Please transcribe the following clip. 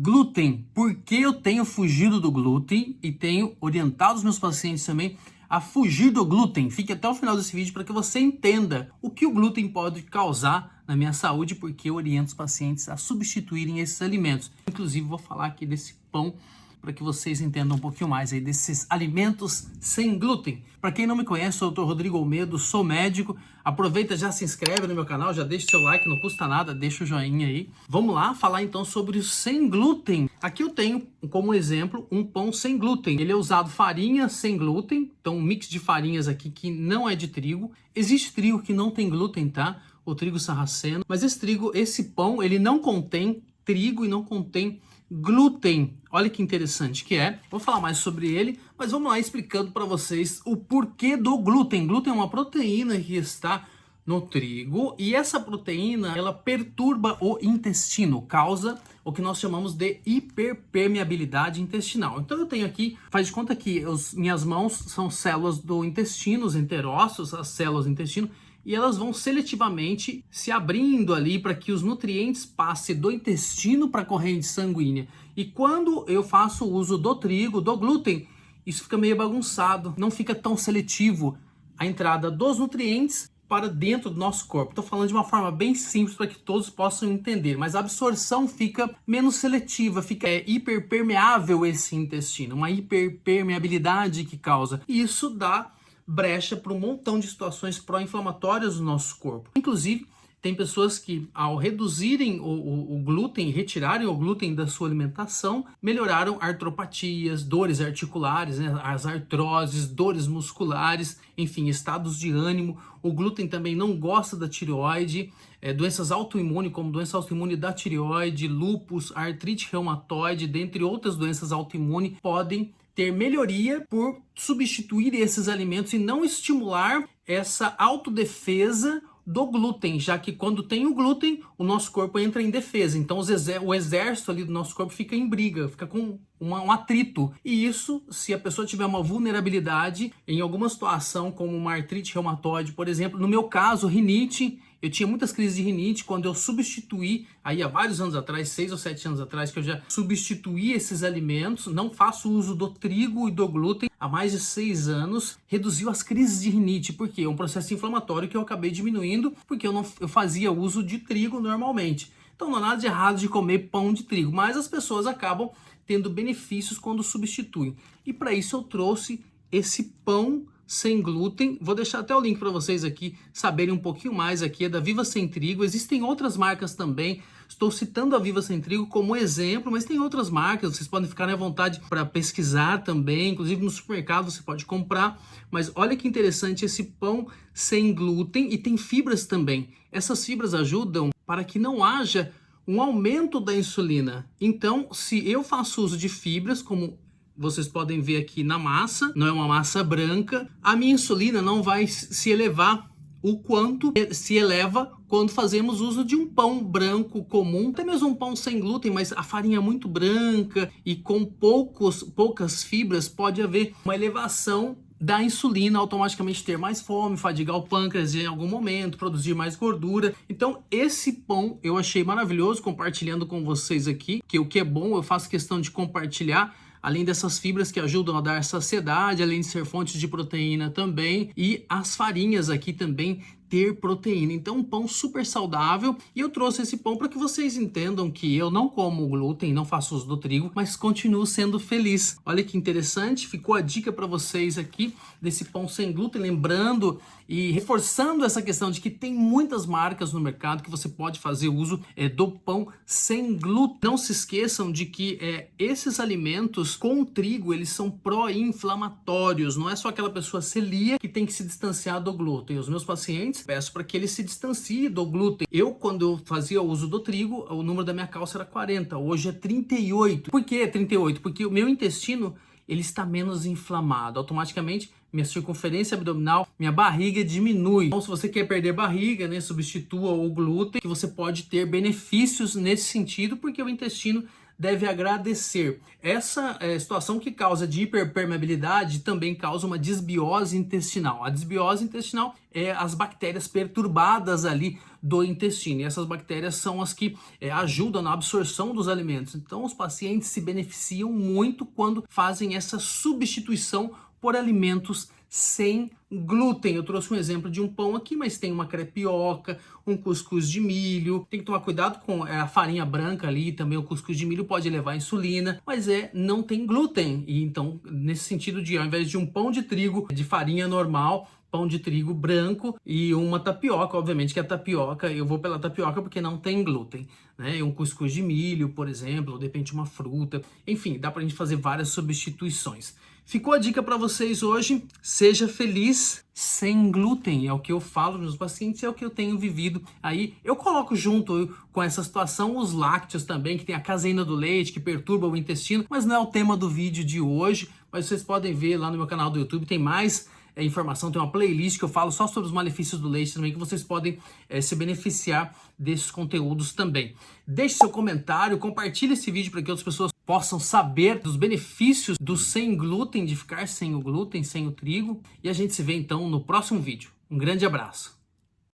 Glúten. Por que eu tenho fugido do glúten e tenho orientado os meus pacientes também a fugir do glúten? Fique até o final desse vídeo para que você entenda o que o glúten pode causar na minha saúde, porque eu oriento os pacientes a substituírem esses alimentos. Inclusive, vou falar aqui desse pão para que vocês entendam um pouquinho mais aí desses alimentos sem glúten. Para quem não me conhece, sou o Dr. Rodrigo Olmedo, sou médico. Aproveita, já se inscreve no meu canal, já deixa seu like, não custa nada, deixa o joinha aí. Vamos lá falar então sobre o sem glúten. Aqui eu tenho como exemplo um pão sem glúten. Ele é usado farinha sem glúten, então um mix de farinhas aqui que não é de trigo. Existe trigo que não tem glúten, tá? O trigo sarraceno, mas esse pão, ele não contém trigo e não contém glúten. Olha que interessante que é. Vou falar mais sobre ele, mas vamos lá explicando para vocês o porquê do glúten. Glúten é uma proteína que está no trigo e essa proteína, ela perturba o intestino, causa o que nós chamamos de hiperpermeabilidade intestinal. Então eu tenho aqui, faz de conta que minhas mãos são células do intestino, os enterócitos, as células do intestino, e elas vão seletivamente se abrindo ali para que os nutrientes passem do intestino para a corrente sanguínea. E quando eu faço uso do trigo, do glúten, isso fica meio bagunçado, não fica tão seletivo a entrada dos nutrientes para dentro do nosso corpo. Estou falando de uma forma bem simples para que todos possam entender, mas a absorção fica menos seletiva, fica hiperpermeável esse intestino, uma hiperpermeabilidade que causa. E isso dá brecha para um montão de situações pró-inflamatórias do nosso corpo. Inclusive, tem pessoas que, ao reduzirem o glúten, retirarem o glúten da sua alimentação, melhoraram artropatias, dores articulares, né, as artroses, dores musculares, enfim, estados de ânimo. O glúten também não gosta da tireoide, doenças autoimunes, como doença autoimune da tireoide, lúpus, artrite reumatoide, dentre outras doenças autoimunes, podem ter melhoria por substituir esses alimentos e não estimular essa autodefesa do glúten, já que quando tem o glúten, o nosso corpo entra em defesa. Então o exército ali do nosso corpo fica em briga, fica com um atrito. E isso, se a pessoa tiver uma vulnerabilidade em alguma situação, como uma artrite reumatoide, por exemplo, no meu caso, rinite. Eu tinha muitas crises de rinite quando eu substituí, aí há vários anos atrás, 6 ou 7 anos atrás, que eu já substituí esses alimentos, não faço uso do trigo e do glúten há mais de 6 anos, reduziu as crises de rinite, porque é um processo inflamatório que eu acabei diminuindo, porque eu fazia uso de trigo normalmente. Então não há nada de errado de comer pão de trigo, mas as pessoas acabam tendo benefícios quando substituem. E para isso eu trouxe esse pão sem glúten. Vou deixar até o link para vocês aqui saberem um pouquinho mais aqui, é da Viva Sem Trigo. Existem outras marcas também, estou citando a Viva Sem Trigo como exemplo, mas tem outras marcas, vocês podem ficar à vontade para pesquisar também, inclusive no supermercado você pode comprar. Mas olha que interessante esse pão sem glúten, e tem fibras também. Essas fibras ajudam para que não haja um aumento da insulina. Então, se eu faço uso de fibras, como vocês podem ver aqui na massa, não é uma massa branca, a minha insulina não vai se elevar o quanto se eleva quando fazemos uso de um pão branco comum, até mesmo um pão sem glúten, mas a farinha é muito branca e com poucas fibras, pode haver uma elevação da insulina, automaticamente ter mais fome, fadigar o pâncreas em algum momento, produzir mais gordura. Então esse pão eu achei maravilhoso, compartilhando com vocês aqui, que o que é bom eu faço questão de compartilhar, além dessas fibras que ajudam a dar saciedade, além de ser fontes de proteína também, e as farinhas aqui também ter proteína. Então um pão super saudável, e eu trouxe esse pão para que vocês entendam que eu não como glúten, não faço uso do trigo, mas continuo sendo feliz. Olha que interessante, ficou a dica para vocês aqui desse pão sem glúten, lembrando e reforçando essa questão de que tem muitas marcas no mercado que você pode fazer uso do pão sem glúten. Não se esqueçam de que esses alimentos com trigo, eles são pró-inflamatórios, não é só aquela pessoa celíaca que tem que se distanciar do glúten. Os meus pacientes, peço para que eles se distanciem do glúten. Quando eu fazia uso do trigo, o número da minha calça era 40, hoje é 38. Por que 38? Porque o meu intestino, ele está menos inflamado. Automaticamente, minha circunferência abdominal, minha barriga diminui. Então, se você quer perder barriga, né, substitua o glúten, que você pode ter benefícios nesse sentido, porque o intestino deve agradecer. Essa situação que causa de hiperpermeabilidade também causa uma desbiose intestinal. A desbiose intestinal é as bactérias perturbadas ali do intestino. E essas bactérias são as que ajudam na absorção dos alimentos. Então, os pacientes se beneficiam muito quando fazem essa substituição por alimentos sem glúten. Eu trouxe um exemplo de um pão aqui, mas tem uma crepioca, um cuscuz de milho. Tem que tomar cuidado com a farinha branca ali, também o cuscuz de milho pode levar insulina, mas não tem glúten. E então, nesse sentido de, ao invés de um pão de trigo de farinha normal, pão de trigo branco e uma tapioca, obviamente que a tapioca, eu vou pela tapioca porque não tem glúten, né? E um cuscuz de milho, por exemplo, ou de repente uma fruta. Enfim, dá pra gente fazer várias substituições. Ficou a dica para vocês hoje, seja feliz sem glúten, é o que eu falo nos meus pacientes, é o que eu tenho vivido aí. Eu coloco junto com essa situação os lácteos também, que tem a caseína do leite, que perturba o intestino, mas não é o tema do vídeo de hoje, mas vocês podem ver lá no meu canal do YouTube, tem mais informação, tem uma playlist que eu falo só sobre os malefícios do leite também, que vocês podem se beneficiar desses conteúdos também. Deixe seu comentário, compartilhe esse vídeo para que outras pessoas possam saber dos benefícios do sem glúten, de ficar sem o glúten, sem o trigo. E a gente se vê então no próximo vídeo. Um grande abraço!